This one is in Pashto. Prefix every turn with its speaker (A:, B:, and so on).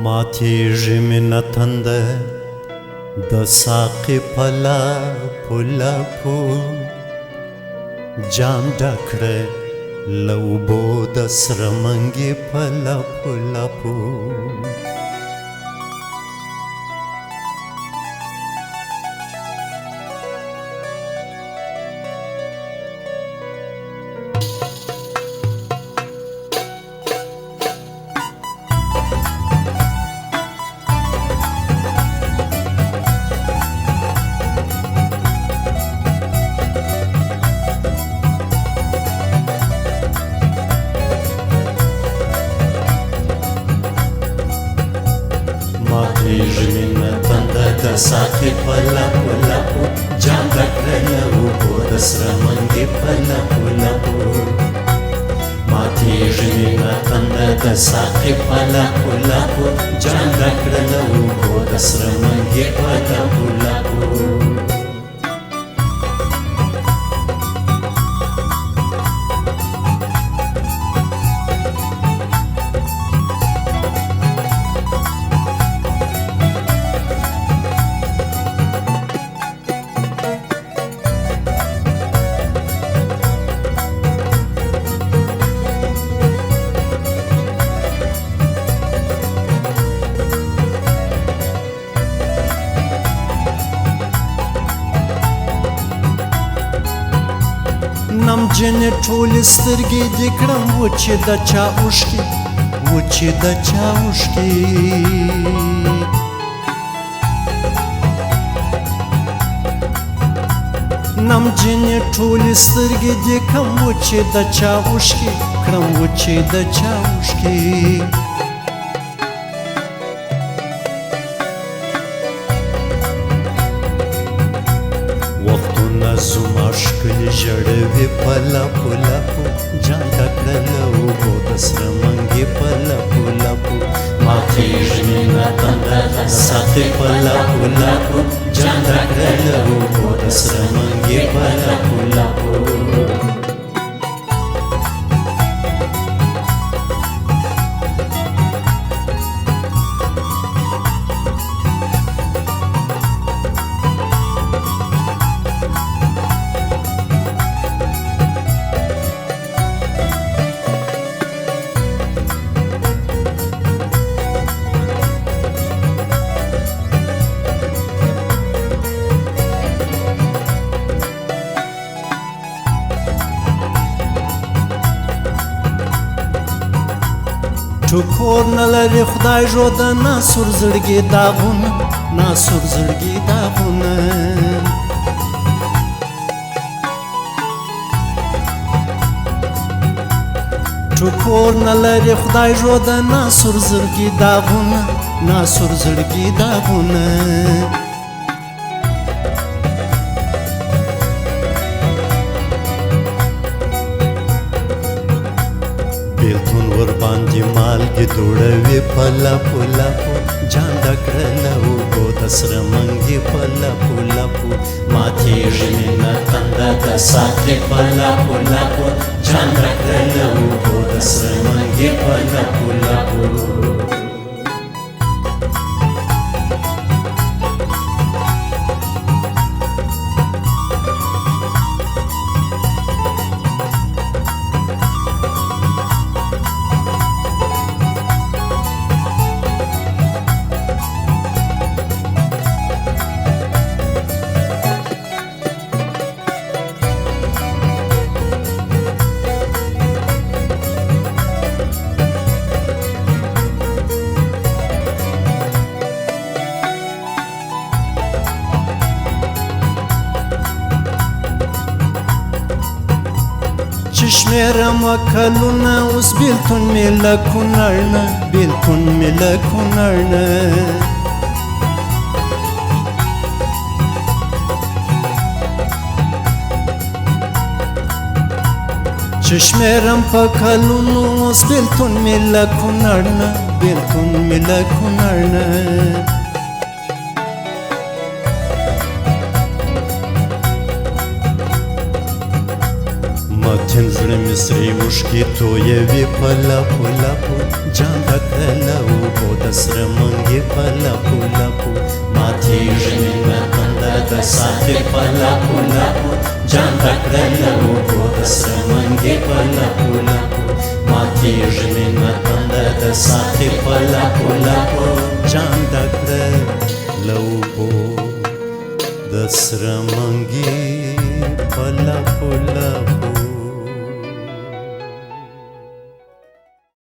A: ماتیږي مینه تنده د ساقي په لاپو لاپو جام ډک کړه له اوبو د سره منګي په لاپو لاپو ماتیږي مینه تنده د ساقي په لاپو لاپو جام ډک کړه له اوبو د سره منګي په لاپو لاپو ماتیږي مینه تنده د ساقي په لاپو لاپو جام ډک کړه له اوبو د سره منګي په لاپو لاپو نمجنې ټولې سترګې دې کړم وچې د چا اوښکې وچې د چا اوښکې نمجنې ټولې سترګې دې کړم وچې د چا اوښکې کړم وچې د چا اوښکې وختونه زما ښکلې ژړوي په لاپو لاپو جام ډک کړه له اوبو د سره منګي په لاپو لاپو ماتیږي مینه تنده د ساقي په لاپو لاپو جام ډک کړه له اوبو د سره منګي په لاپو لاپو ټکور نه لري خدای ژوده ناسور زړګي داغونه ناسور زړګي داغونه ټکور نه لري خدای ژوده ناسور زړګي داغونه ناسور زړګي داغونه بیلتون ور باندې مالګې دوړوي په لاپو لاپو جام ډک کړه له اوبو د سره منګي په لاپو لاپو ماتیږي مینه تنده د ساقي په لاپو لاپو جام ډک کړه له اوبو د سره منګي په لاپو لاپو شمېرم کلونه اوس بیلتون مې له کونړ نه بیلتون مې له کونړ نه چې شمېرم په کلونو اوس بیلتون مې له کونړ نه بیلتون مې له کونړ نه ماتین زړه मिश्री मुष्कितोje vipalapu lapu Džanda kreliau bodasra mangi palapu lapu Matei žemina kandada sati palapu lapu Džanda kreliau bodasra mangi palapu lapu Matei žemina kandada sati palapu lapu Džanda kreliau bodasra mangi palapu lapu